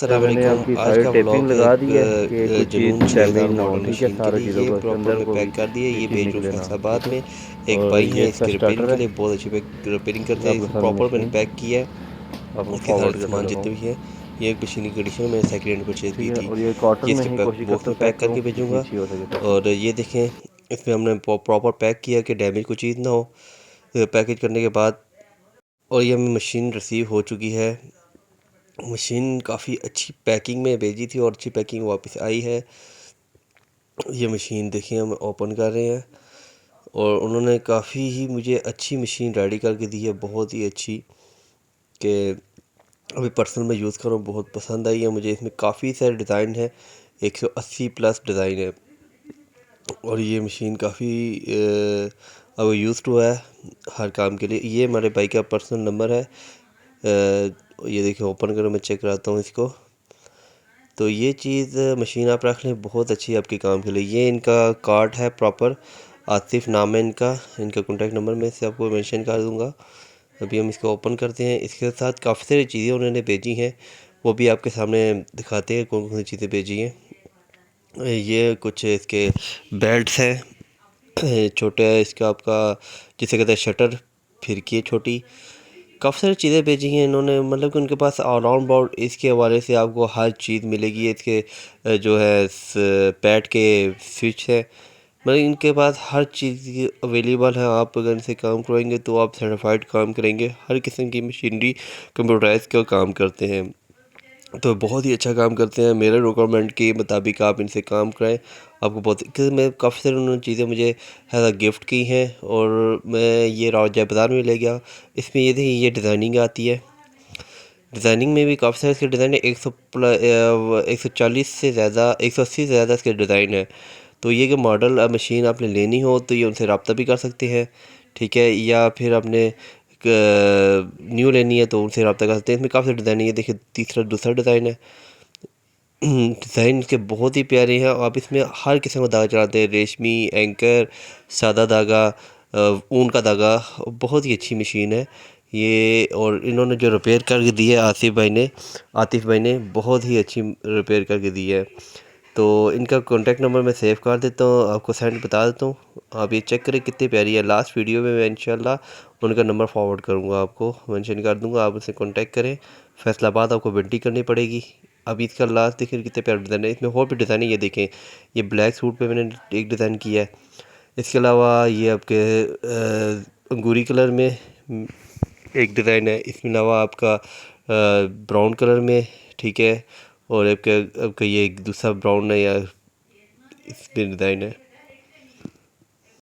अस्सलाम मैंने वालेकुम। आपकी आज सारी का टेपिंग व्लॉग है लगा दी है कि एक कुछ चीज़ जुनून 6000 डैमेज ना हो। मॉडल ठीक है, मशीन के सारी लिए। चीज़ों ये को इसके प्रॉपर अंदर में कोई पैक कर दिए। भी ये चीज़ भेज रहा हूँ निकले ना। फैसलाबाद ठीक है, में। एक और भाई ये हैं, इसका इसकी रिपेयरिंग स्टार्टर के है। लिए बहुत अच्छी रिपेयरिंग करते हैं। आपके इसमें सामने प्रॉपर मैंने मशीन पैक किया है। आपको इसके सारे फॉरवर्ड कर सामान देता जितने हूँ। भी हैं, ये एक मशीन की कंडीशन में मैंने सेकेंड हैंड परचेज़ ठीक की है, थी। और ये कॉटन ये में इसके ही कोशिश बॉक्स करता हूँ में पैक पैक करूँ, करके जितनी भेजूँगा। अच्छी हो सके पैकिंग। और ये देखें, इसमें हमने प्रॉपर पैक किया कि डैमेज कोई चीज़ ना हो। पैकेज करने के बाद और ये हमें मशीन रिसीव हो चुकी है। मशीन काफ़ी अच्छी पैकिंग में भेजी थी और अच्छी पैकिंग वापस आई है। ये मशीन देखिए, हम ओपन कर रहे हैं और उन्होंने काफ़ी ही मुझे अच्छी मशीन रेडी करके दी है, बहुत ही अच्छी, कि अभी पर्सनल में यूज़ कर रहा हूँ। बहुत पसंद आई है मुझे। इसमें काफ़ी सारे डिज़ाइन है, 180 प्लस डिज़ाइन है। और ये मशीन काफ़ी अब यूज़ टू है हर काम के लिए। ये हमारे भाई का पर्सनल नंबर है। ये देखिए, ओपन करो, मैं चेक कराता हूँ इसको। तो ये चीज़ मशीन आप रख लें, बहुत अच्छी है आपके काम के लिए। ये इनका कार्ड है प्रॉपर, आतिफ नाम है इनका। इनका कॉन्टैक्ट नंबर मैं से आपको मेंशन कर दूंगा। अभी हम इसको ओपन करते हैं। इसके साथ काफ़ी सारी चीज़ें उन्होंने भेजी हैं, वो भी आपके सामने दिखाते हैं कौन कौन सी चीज़ें भेजी हैं। ये कुछ इसके बेल्ट्स हैं, छोटा है इसका आपका, जिसे कहते हैं शटर, फिरकी है छोटी। काफ़ी सारी चीज़ें भेजी हैं इन्होंने, मतलब कि उनके पास ऑलराउंड अबाउट इसके हवाले से आपको हर चीज़ मिलेगी। इसके जो है पैड के स्विच है, मतलब इनके पास हर चीज़ अवेलेबल है। आप अगर इनसे काम करवाएंगे तो आप सर्टिफाइड काम करेंगे। हर किस्म की मशीनरी कंप्यूटराइज का काम करते हैं, तो बहुत ही अच्छा काम करते हैं। मेरे रिक्वायरमेंट के मुताबिक आप इनसे काम कराएं, आपको बहुत, क्योंकि मैं काफ़ी सारी उन्होंने चीज़ें मुझे एज अ गिफ्ट की हैं। और मैं ये राजा बाज़ार में ले गया। इसमें ये देखिए, ये डिज़ाइनिंग आती है। डिज़ाइनिंग में भी काफ़ी सारे इसके डिज़ाइन है। 140 से ज़्यादा, 180 से ज़्यादा इसके डिज़ाइन है। तो ये कि मॉडल मशीन आपने लेनी हो तो ये उनसे रब्ता भी कर सकते हैं, ठीक है। या फिर आपने न्यू लेनी है तो उनसे रब्ता कर सकते हैं। इसमें काफ़ी डिज़ाइन है। ये देखिए, दूसरा डिज़ाइन है। डिज़ाइन इसके बहुत ही प्यारे हैं। आप इसमें हर किस्म का धागा चलाते हैं, रेशमी, एंकर, सादा धागा, ऊन का धागा। बहुत ही अच्छी मशीन है ये। और इन्होंने जो रिपेयर करके दी है आतिफ़ भाई ने बहुत ही अच्छी रिपेयर करके दी है। तो इनका कॉन्टैक्ट नंबर मैं सेव कर देता हूँ, आपको सेंड बता देता हूँ। आप ये चेक करें कितनी प्यारी है। लास्ट वीडियो में मैं इंशाल्लाह उनका नंबर फॉरवर्ड करूँगा, आपको मेंशन कर दूँगा। आप उनसे कॉन्टैक्ट करें। फैसलाबाद आपको विंटी करनी पड़ेगी। अभी इसका लास्ट देखिए कितने प्यारे डिज़ाइन है। इसमें और भी डिज़ाइन है, ये देखें। ये ब्लैक सूट पे मैंने एक डिज़ाइन किया है। इसके अलावा ये आपके अंगूरी कलर में एक डिज़ाइन है। इसके अलावा आपका ब्राउन कलर में, ठीक है। और आपका ये एक दूसरा ब्राउन है या इसमें डिज़ाइन है।